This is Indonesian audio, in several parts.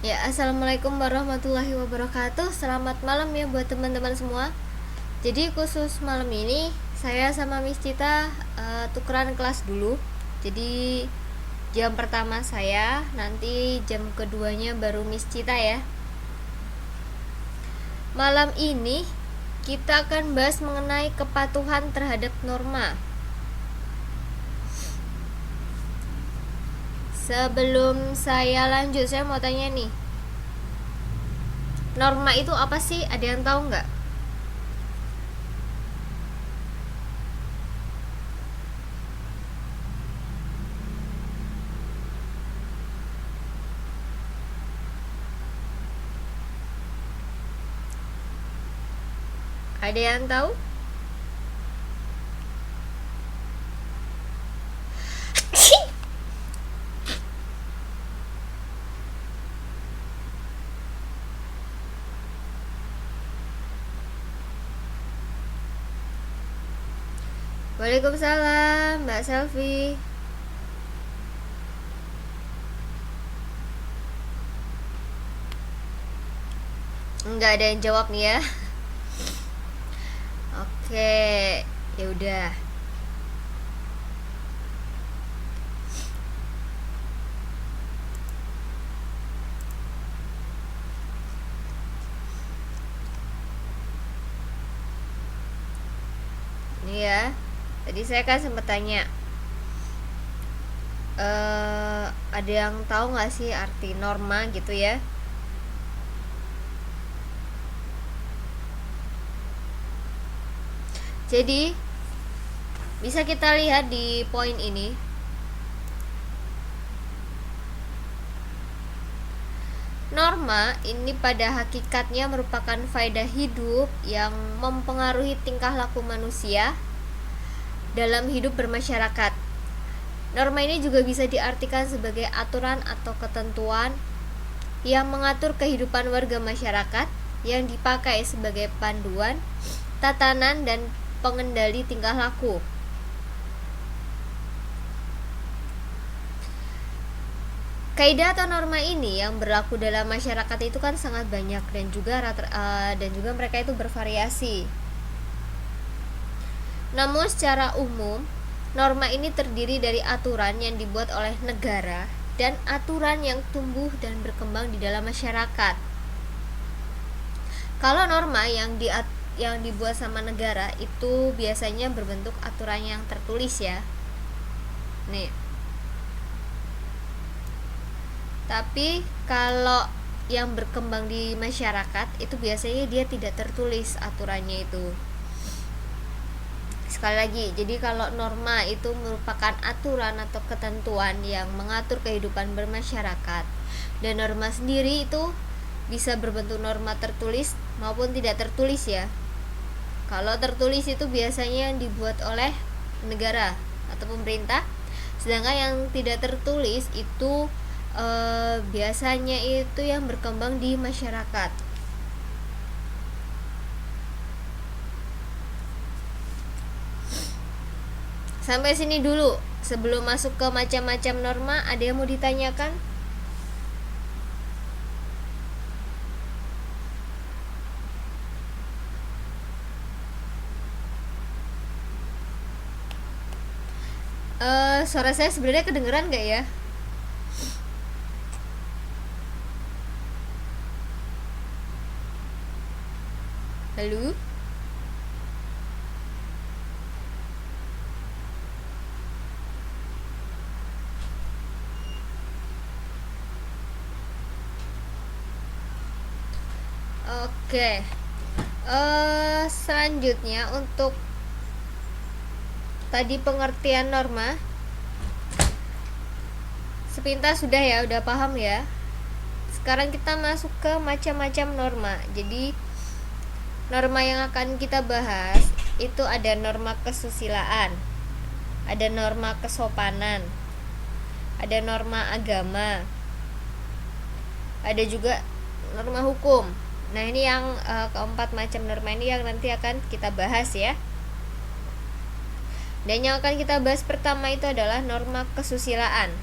Ya, assalamualaikum warahmatullahi wabarakatuh. Selamat malam ya buat teman-teman semua. Jadi khusus malam ini saya sama Miss Cita tukeran kelas dulu. Jadi jam pertama saya, nanti jam keduanya baru Miss Cita ya. Malam ini kita akan bahas mengenai kepatuhan terhadap norma. Sebelum saya lanjut, saya mau tanya nih. Norma itu apa sih? Ada yang tahu nggak? Ada yang tahu? Waalaikumsalam, Mbak Selvi. Nggak ada yang jawab nih ya. Oke, ya udah. Ini ya. Tadi saya kan sempat tanya. Ada yang tahu nggak sih arti norma gitu ya? Jadi bisa kita lihat di poin ini. Norma ini pada hakikatnya merupakan faedah hidup yang mempengaruhi tingkah laku manusia dalam hidup bermasyarakat. Norma ini juga bisa diartikan sebagai aturan atau ketentuan yang mengatur kehidupan warga masyarakat yang dipakai sebagai panduan, tatanan, dan pengendali tingkah laku. Kaidah atau norma ini yang berlaku dalam masyarakat itu kan sangat banyak dan juga mereka itu bervariasi. Namun secara umum, norma ini terdiri dari aturan yang dibuat oleh negara dan aturan yang tumbuh dan berkembang di dalam masyarakat. Kalau norma yang dibuat sama negara itu biasanya berbentuk aturan yang tertulis ya. Nih. Tapi kalau yang berkembang di masyarakat itu biasanya dia tidak tertulis aturannya itu. Sekali lagi, jadi kalau norma itu merupakan aturan atau ketentuan yang mengatur kehidupan bermasyarakat, dan norma sendiri itu bisa berbentuk norma tertulis maupun tidak tertulis ya. Kalau tertulis itu biasanya yang dibuat oleh negara atau pemerintah, sedangkan yang tidak tertulis itu biasanya itu yang berkembang di masyarakat. Sampai sini dulu. Sebelum masuk ke macam-macam norma, ada yang mau ditanyakan? Suara saya sebenarnya kedengeran gak ya? Halo? Oke. Selanjutnya untuk tadi pengertian norma sepintas sudah ya, udah paham ya. Sekarang kita masuk ke macam-macam norma. Jadi norma yang akan kita bahas itu ada norma kesusilaan, ada norma kesopanan, ada norma agama, ada juga norma hukum. Nah ini yang keempat macam norma ini yang nanti akan kita bahas ya. Dan yang akan kita bahas pertama itu adalah norma kesusilaan.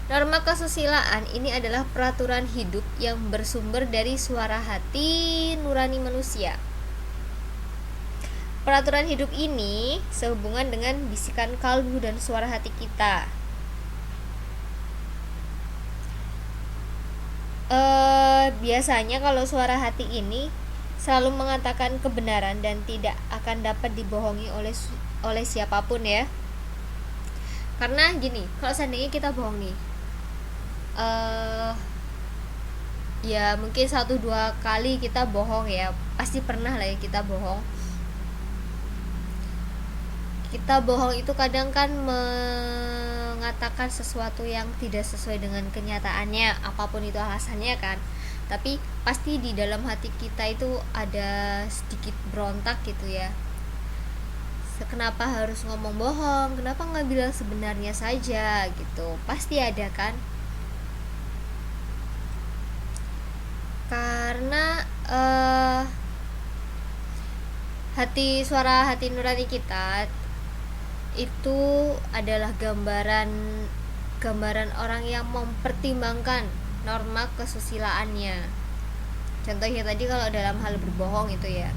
Norma kesusilaan ini adalah peraturan hidup yang bersumber dari suara hati nurani manusia. Peraturan hidup ini sehubungan dengan bisikan kalbu dan suara hati kita. Biasanya kalau suara hati ini selalu mengatakan kebenaran dan tidak akan dapat dibohongi oleh siapapun ya. Karena gini, kalau seandainya kita bohong nih, ya mungkin 1-2 kali kita bohong ya, pasti pernah lah ya kita bohong. Kita bohong itu kadang kan mengatakan sesuatu yang tidak sesuai dengan kenyataannya, apapun itu alasannya kan. Tapi pasti di dalam hati kita itu ada sedikit berontak gitu ya. Kenapa harus ngomong bohong? Kenapa nggak bilang sebenarnya saja gitu? Pasti ada kan? Karena suara hati nurani kita itu adalah gambaran orang yang mempertimbangkan norma kesusilaannya. Contohnya tadi kalau dalam hal berbohong itu ya,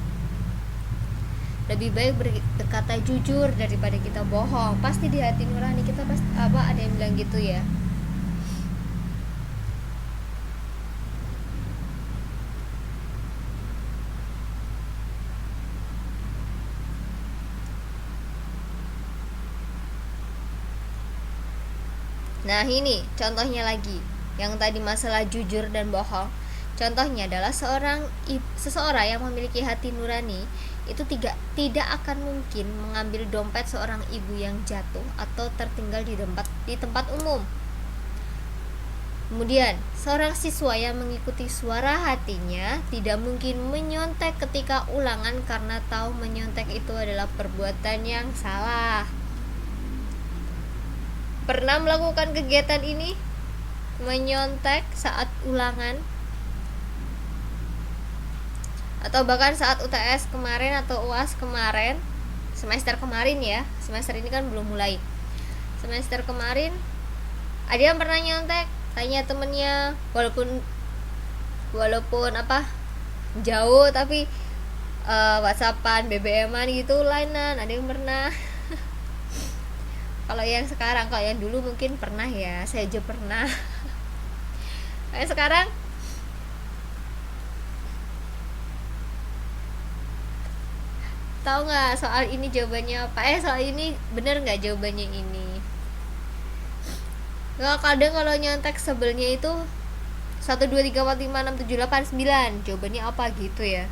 lebih baik berkata jujur daripada kita bohong. Pasti di hati nurani kita pasti ada yang bilang gitu ya. Nah ini contohnya lagi, yang tadi masalah jujur dan bohong. Contohnya adalah seseorang yang memiliki hati nurani itu tidak akan mungkin mengambil dompet seorang ibu yang jatuh atau tertinggal di tempat umum. Kemudian, seorang siswa yang mengikuti suara hatinya tidak mungkin menyontek ketika ulangan karena tahu menyontek itu adalah perbuatan yang salah. Pernah melakukan kegiatan ini? Menyontek saat ulangan? Atau bahkan saat UTS kemarin atau UAS kemarin, semester kemarin ya, semester ini kan belum mulai. Semester kemarin ada yang pernah nyontek, tanya temennya, walaupun jauh tapi WhatsAppan, BBM-an gitu lainan, ada yang pernah. Kalau yang sekarang, kalau yang dulu mungkin pernah ya, saya aja pernah. Kayak sekarang tahu nggak soal ini jawabannya apa? Soal ini bener nggak jawabannya ini? Nggak, kadang kalau nyontek sebelnya itu 1, 2, 3, 4, 5, 6, 7, 8, 9. Jawabannya apa gitu ya?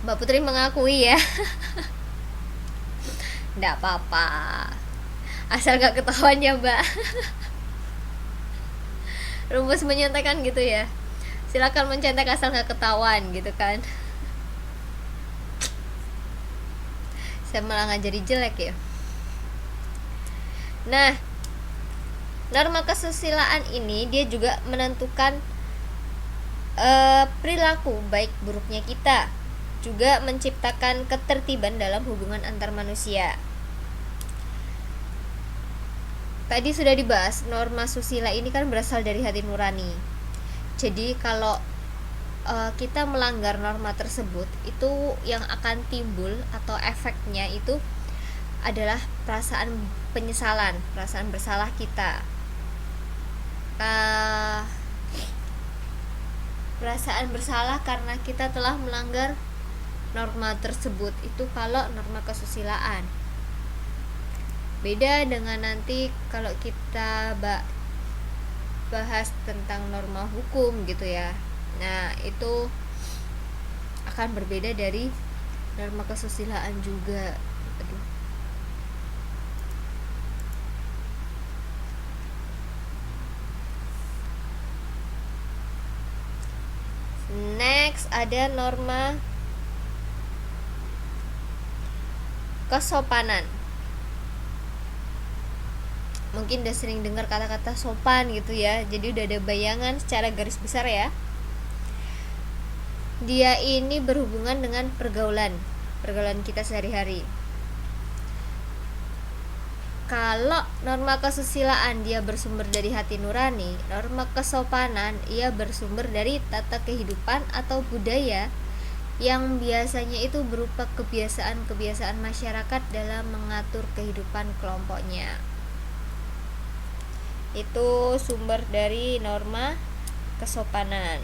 Mbak Putri mengakui ya. Nggak apa-apa, asal gak ketahuan ya Mbak. Rumus menyontekan gitu ya, silakan mencontek asal gak ketahuan gitu kan. Saya malah ngajari jelek ya. Nah, norma kesusilaan ini dia juga menentukan perilaku baik buruknya kita, juga menciptakan ketertiban dalam hubungan antar manusia. Tadi sudah dibahas, norma susila ini kan berasal dari hati nurani. Jadi kalau kita melanggar norma tersebut, itu yang akan timbul atau efeknya itu adalah perasaan penyesalan, perasaan bersalah kita. Perasaan bersalah karena kita telah melanggar norma tersebut, itu kalau norma kesusilaan. Beda dengan nanti kalau kita bahas tentang norma hukum gitu ya. Nah, itu akan berbeda dari norma kesusilaan juga. Next ada norma kesopanan. mungkin udah sering dengar kata-kata sopan gitu ya, jadi udah ada bayangan secara garis besar ya. Dia ini berhubungan dengan pergaulan kita sehari-hari. Kalau norma kesusilaan dia bersumber dari hati nurani, norma kesopanan ia bersumber dari tata kehidupan atau budaya yang biasanya itu berupa kebiasaan-kebiasaan masyarakat dalam mengatur kehidupan kelompoknya. Itu sumber dari norma kesopanan.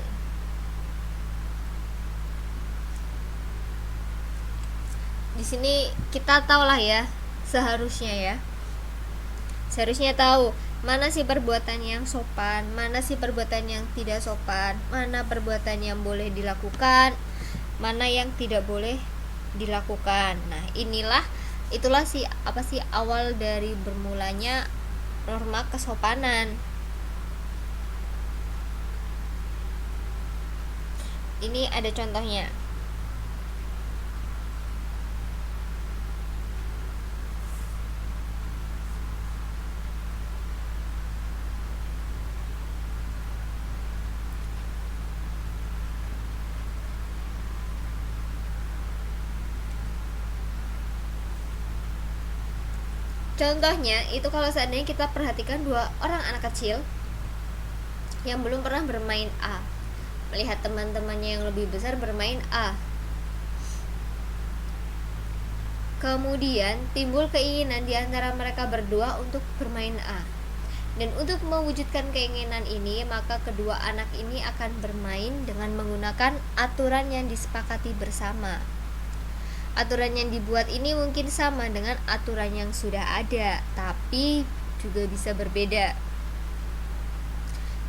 Di sini kita tahu lah ya, seharusnya tahu mana sih perbuatan yang sopan, mana sih perbuatan yang tidak sopan, mana perbuatan yang boleh dilakukan, mana yang tidak boleh dilakukan. Nah, itulah awal dari bermulanya norma kesopanan. Ini ada contohnya. Contohnya itu kalau seandainya kita perhatikan 2 orang anak kecil yang belum pernah bermain A, melihat teman-temannya yang lebih besar bermain A, kemudian timbul keinginan di antara mereka berdua untuk bermain A. Dan untuk mewujudkan keinginan ini, maka kedua anak ini akan bermain dengan menggunakan aturan yang disepakati bersama. Aturan yang dibuat ini mungkin sama dengan aturan yang sudah ada, tapi juga bisa berbeda.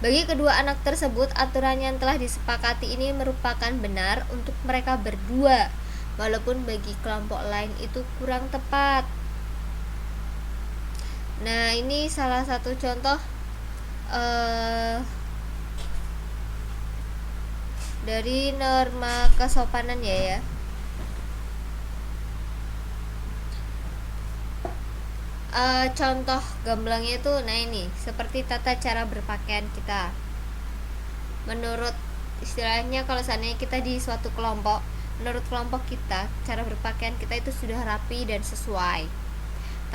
Bagi kedua anak tersebut, aturan yang telah disepakati ini merupakan benar untuk mereka berdua, walaupun bagi kelompok lain itu kurang tepat. Nah, ini salah satu contoh dari norma kesopanan ya. Contoh gamblangnya itu, nah ini seperti tata cara berpakaian kita. Menurut istilahnya, kalau seandainya kita di suatu kelompok, menurut kelompok kita cara berpakaian kita itu sudah rapi dan sesuai.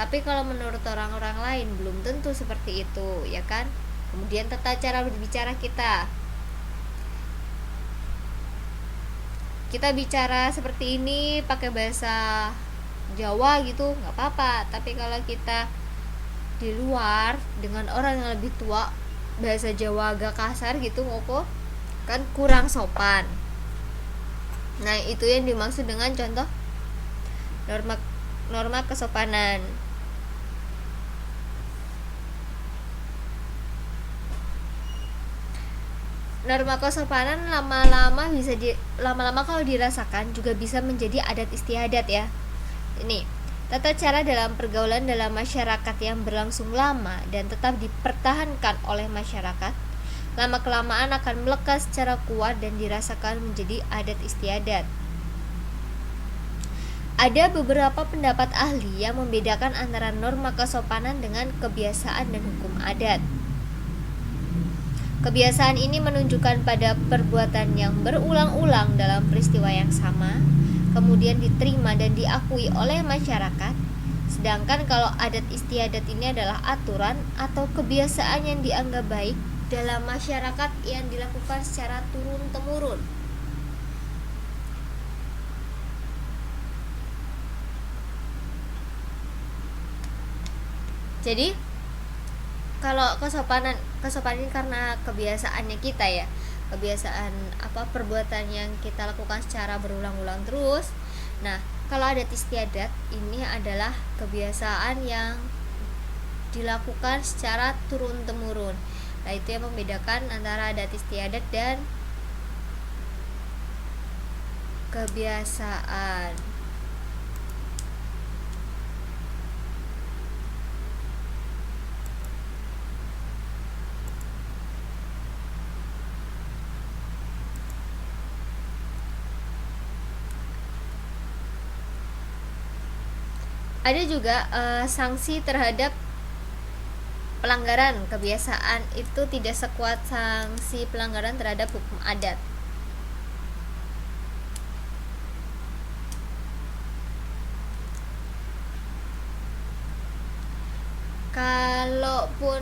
Tapi kalau menurut orang-orang lain belum tentu seperti itu, ya kan? Kemudian tata cara berbicara kita bicara seperti ini pakai bahasa Jawa gitu nggak apa-apa, tapi kalau kita di luar dengan orang yang lebih tua bahasa Jawa agak kasar gitu ngoko kan kurang sopan. Nah, itu yang dimaksud dengan contoh norma kesopanan. Norma kesopanan lama-lama kalau dirasakan juga bisa menjadi adat istiadat ya. Ini tata cara dalam pergaulan dalam masyarakat yang berlangsung lama dan tetap dipertahankan oleh masyarakat, lama-kelamaan akan melekat secara kuat dan dirasakan menjadi adat istiadat. Ada beberapa pendapat ahli yang membedakan antara norma kesopanan dengan kebiasaan dan hukum adat. Kebiasaan ini menunjukkan pada perbuatan yang berulang-ulang dalam peristiwa yang sama, kemudian diterima dan diakui oleh masyarakat. Sedangkan kalau adat istiadat ini adalah aturan atau kebiasaan yang dianggap baik dalam masyarakat yang dilakukan secara turun-temurun. Jadi kalau kesopanan karena kebiasaannya kita ya, perbuatan yang kita lakukan secara berulang-ulang terus. Nah, kalau adat istiadat ini adalah kebiasaan yang dilakukan secara turun-temurun. Nah, itu yang membedakan antara adat istiadat dan kebiasaan. Ada juga sanksi terhadap pelanggaran kebiasaan itu tidak sekuat sanksi pelanggaran terhadap hukum adat. Kalaupun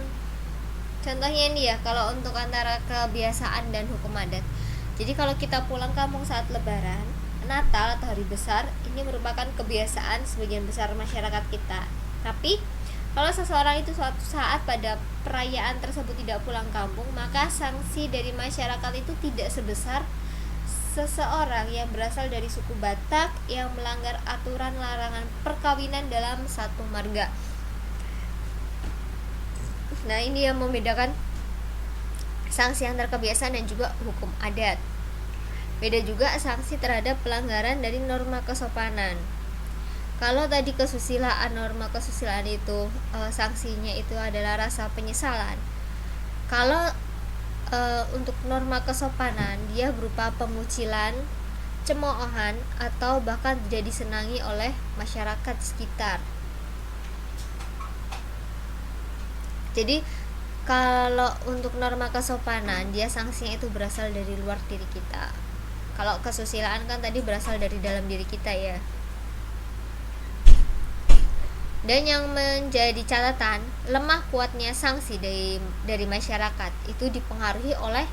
contohnya ini ya, kalau untuk antara kebiasaan dan hukum adat. Jadi kalau kita pulang kampung saat lebaran, Natal atau hari besar, ini merupakan kebiasaan sebagian besar masyarakat kita. Tapi kalau seseorang itu suatu saat pada perayaan tersebut tidak pulang kampung, maka sanksi dari masyarakat itu tidak sebesar seseorang yang berasal dari suku Batak yang melanggar aturan larangan perkawinan dalam satu marga. Nah, ini yang membedakan sanksi antar kebiasaan dan juga hukum adat. Beda juga sanksi terhadap pelanggaran dari norma kesopanan. Kalau tadi kesusilaan, norma kesusilaan itu sanksinya itu adalah rasa penyesalan. Kalau untuk norma kesopanan, dia berupa pengucilan, cemoohan, atau bahkan tidak disenangi oleh masyarakat sekitar. Jadi kalau untuk norma kesopanan, dia sanksinya itu berasal dari luar diri kita. Kalau kesusilaan kan tadi berasal dari dalam diri kita ya. Dan yang menjadi catatan, lemah kuatnya sanksi dari masyarakat itu dipengaruhi oleh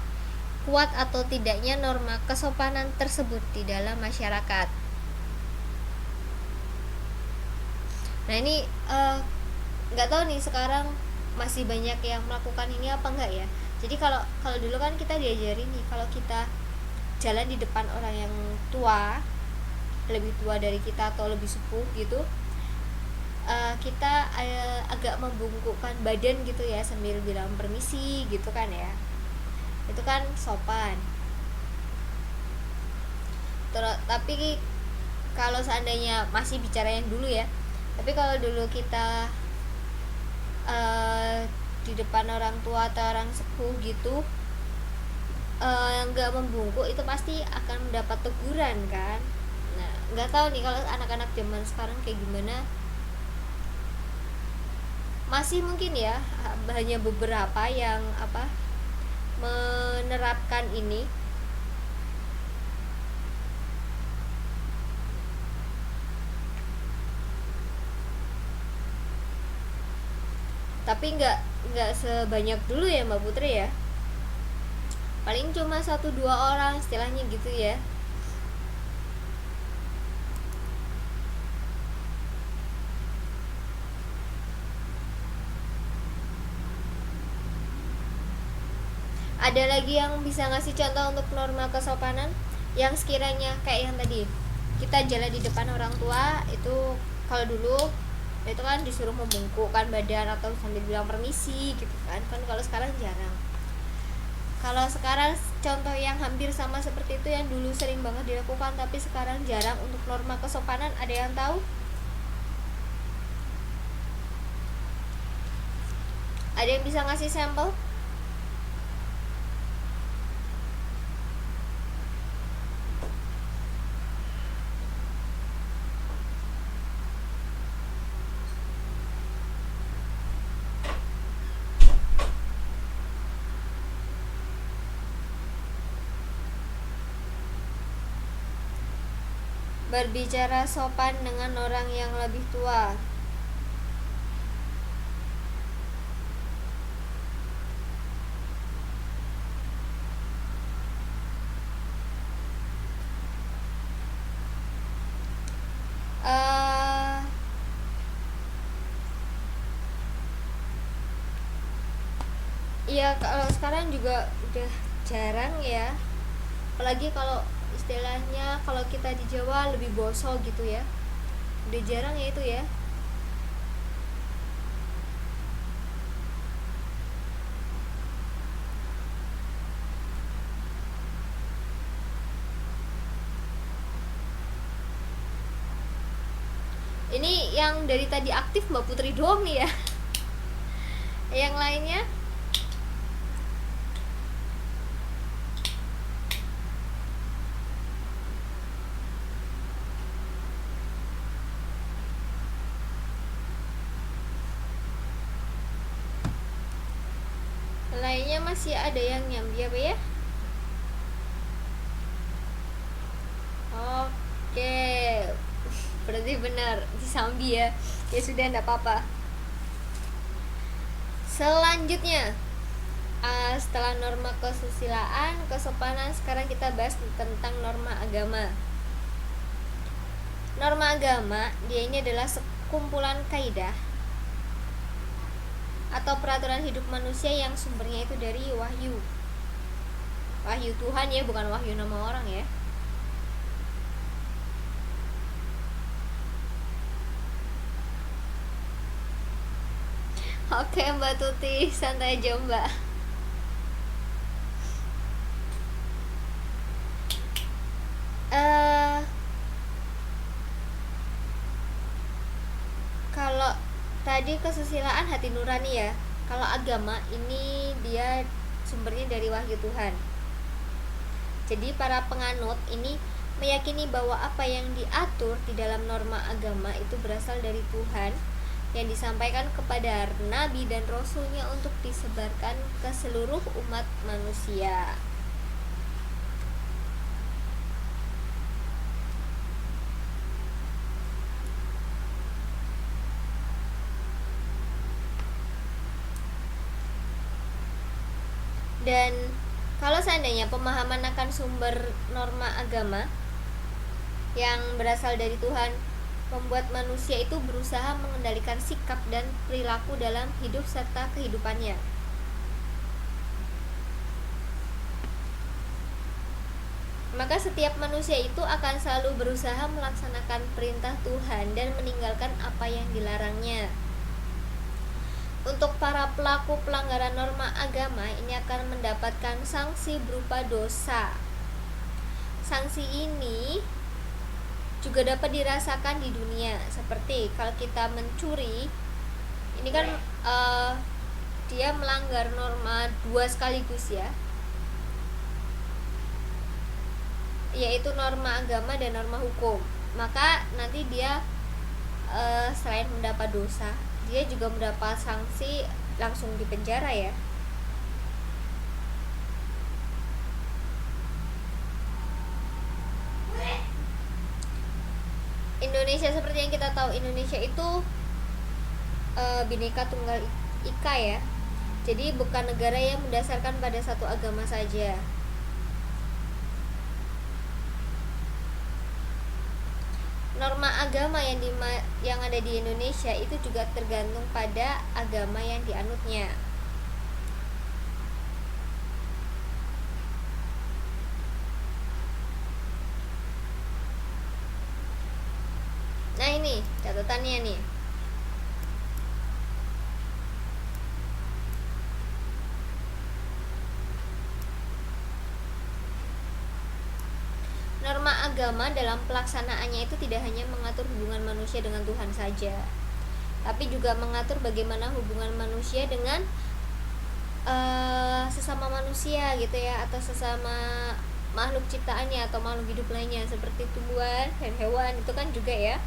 kuat atau tidaknya norma kesopanan tersebut di dalam masyarakat. Nah, ini nggak tahu nih sekarang masih banyak yang melakukan ini apa enggak ya. Jadi kalau dulu kan kita diajarin nih, kalau kita jalan di depan orang yang tua, lebih tua dari kita atau lebih sepuh gitu, kita agak membungkukkan badan gitu ya, sambil bilang permisi gitu kan ya. Itu kan sopan. Tapi kalau seandainya masih bicara yang dulu ya, tapi kalau dulu kita di depan orang tua atau orang sepuh gitu nggak membungkuk, itu pasti akan mendapat teguran kan. Nah, nggak tahu nih kalau anak-anak zaman sekarang kayak gimana. Masih mungkin ya, hanya beberapa yang menerapkan ini. Tapi nggak sebanyak dulu ya Mbak Putri ya. Paling cuma 1-2 orang istilahnya gitu ya. Ada lagi yang bisa ngasih contoh untuk norma kesopanan yang sekiranya kayak yang tadi, kita jalan di depan orang tua itu, kalau dulu itu kan disuruh membungkukkan badan atau sambil bilang permisi gitu kan kalau sekarang jarang. Kalau sekarang contoh yang hampir sama seperti itu yang dulu sering banget dilakukan tapi sekarang jarang untuk norma kesopanan, ada yang tahu? Ada yang bisa ngasih sampel? Berbicara sopan dengan orang yang lebih tua. Iya, kalau sekarang juga udah jarang ya. Apalagi kalau istilahnya kalau kita di Jawa lebih bosok gitu ya. Udah jarang ya itu ya. Ini yang dari tadi aktif Mbak Putri doang nih ya. Yang lainnya lainnya masih ada yang nyambi apa ya? Oke, berarti benar disambi ya. Ya sudah, enggak apa-apa. Selanjutnya, setelah norma kesusilaan, kesopanan, sekarang kita bahas tentang norma agama. Norma agama, dia ini adalah sekumpulan kaidah atau peraturan hidup manusia yang sumbernya itu dari wahyu. Wahyu Tuhan ya, bukan wahyu nama orang ya. Oke Mbak Tuti, santai aja Mbak. Kalau tadi kesusilaan hati nurani ya. Kalau agama ini dia sumbernya dari wahyu Tuhan. Jadi para penganut ini meyakini bahwa apa yang diatur di dalam norma agama itu berasal dari Tuhan, yang disampaikan kepada nabi dan rasulnya untuk disebarkan ke seluruh umat manusia. Dan kalau seandainya pemahaman akan sumber norma agama yang berasal dari Tuhan membuat manusia itu berusaha mengendalikan sikap dan perilaku dalam hidup serta kehidupannya. Maka setiap manusia itu akan selalu berusaha melaksanakan perintah Tuhan dan meninggalkan apa yang dilarangnya. Untuk para pelaku pelanggaran norma agama ini akan mendapatkan sanksi berupa dosa. Sanksi ini juga dapat dirasakan di dunia, seperti kalau kita mencuri, ini kan dia melanggar norma dua sekaligus ya, yaitu norma agama dan norma hukum. Maka nanti dia selain mendapat dosa, dia juga mendapat sanksi langsung di penjara ya. Indonesia seperti yang kita tahu, Indonesia itu Bhinneka Tunggal Ika ya. Jadi bukan negara yang mendasarkan pada satu agama saja. Norma agama yang ada di Indonesia itu juga tergantung pada agama yang dianutnya. Nah ini catatannya nih. Norma agama dalam pelaksanaannya itu tidak hanya mengatur hubungan manusia dengan Tuhan saja, tapi juga mengatur bagaimana hubungan manusia dengan sesama manusia gitu ya, atau sesama makhluk ciptaannya atau makhluk hidup lainnya seperti tumbuhan dan hewan. Itu kan juga ya,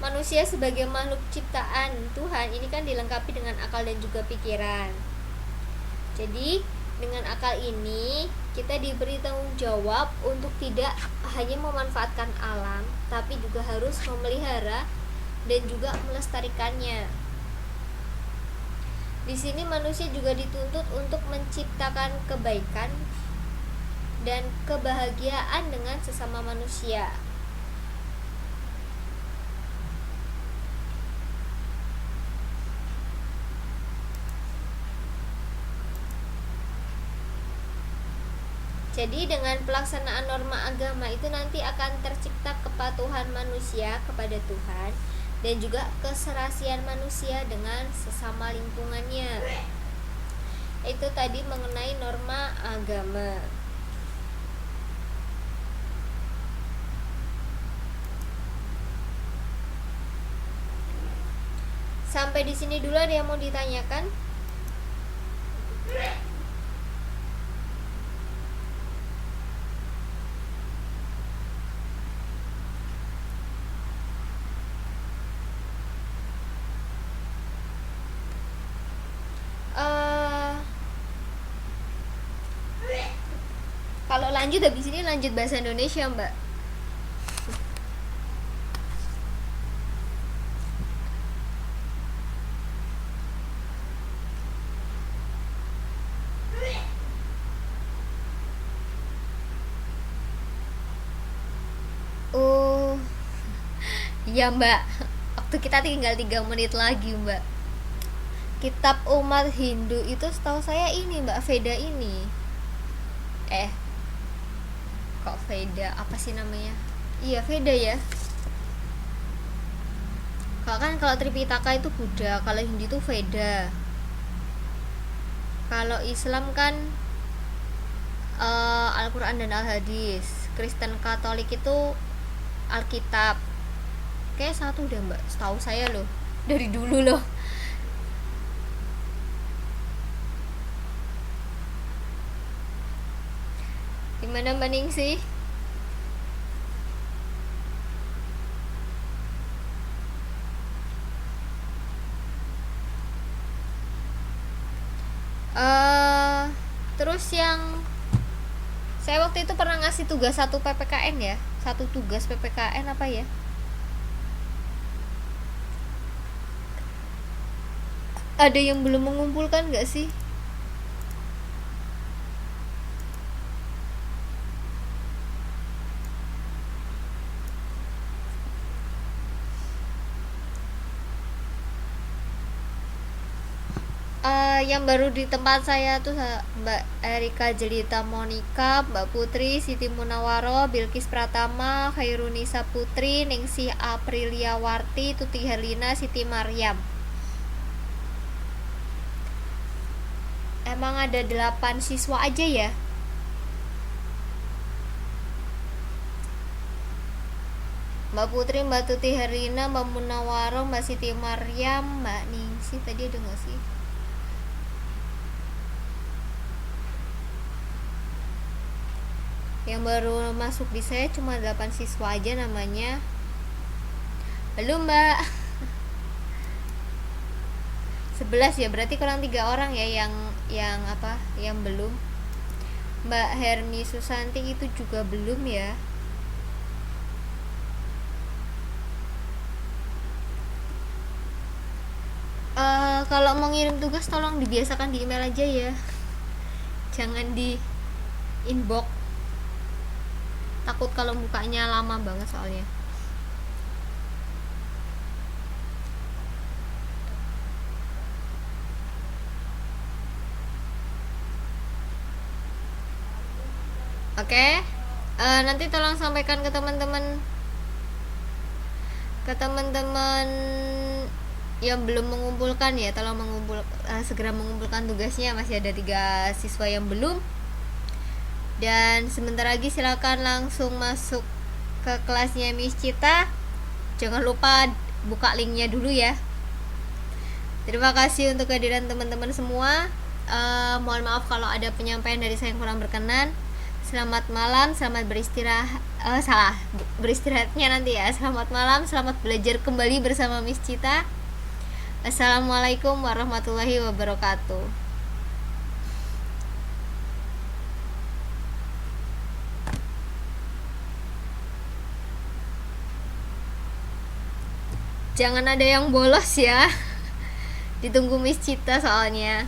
manusia sebagai makhluk ciptaan Tuhan ini kan dilengkapi dengan akal dan juga pikiran. Jadi dengan akal ini kita diberi tanggung jawab untuk tidak hanya memanfaatkan alam, tapi juga harus memelihara dan juga melestarikannya. Di sini manusia juga dituntut untuk menciptakan kebaikan dan kebahagiaan dengan sesama manusia. Jadi dengan pelaksanaan norma agama itu nanti akan tercipta kepatuhan manusia kepada Tuhan dan juga keserasian manusia dengan sesama lingkungannya. Itu tadi mengenai norma agama. Sampai di sini dulu, ada yang mau ditanyakan? lanjut habis ini lanjut bahasa Indonesia, Mbak. Oh, iya Mbak. Waktu kita tinggal 3 menit lagi, Mbak. Kitab umat Hindu itu setahu saya ini, Mbak, Veda ini. Eh, kok Veda? Apa sih namanya? Iya, Veda ya. Kalau Tripitaka itu Buddha, kalau Hindu itu Veda. Kalau Islam kan Al-Quran dan Al-Hadis. Kristen Katolik itu Alkitab. Kayak satu udah Mbak, setahu saya loh. Dari dulu loh. Gimana Mbak Ningsih? Terus yang saya waktu itu pernah ngasih tugas satu PPKN ya, satu tugas PPKN apa ya? Ada yang belum mengumpulkan nggak sih? Yang baru di tempat saya tuh Mbak Erika Jelita Monika, Mbak Putri, Siti Munawaro, Bilkis Pratama, Khairunisa Putri, Ningsih Aprilia Warti, Tuti Herlina, Siti Maryam. Emang ada 8 siswa aja ya? Mbak Putri, Mbak Tuti Herlina, Mbak Munawaro, Mbak Siti Maryam, Mbak Ningsih tadi ada nggak sih? Yang baru masuk di saya cuma 8 siswa aja namanya. Belum Mbak. 11 ya, berarti kurang 3 orang ya yang apa? Yang belum. Mbak Hermi Susanti itu juga belum ya. Kalau mau ngirim tugas tolong dibiasakan di email aja ya. Jangan di inbox. Takut kalau bukanya lama banget soalnya. Oke. Nanti tolong sampaikan ke teman-teman yang belum mengumpulkan ya, tolong segera mengumpulkan tugasnya. Masih ada 3 siswa yang belum. Dan sebentar lagi silakan langsung masuk ke kelasnya Miss Cita. Jangan lupa buka linknya dulu ya. Terima kasih untuk kehadiran teman-teman semua. Mohon maaf kalau ada penyampaian dari saya yang kurang berkenan. Selamat malam, selamat beristirahat. Beristirahatnya nanti ya. Selamat malam, selamat belajar kembali bersama Miss Cita. Assalamualaikum warahmatullahi wabarakatuh. Jangan ada yang bolos ya. Ditunggu Miss Cita soalnya.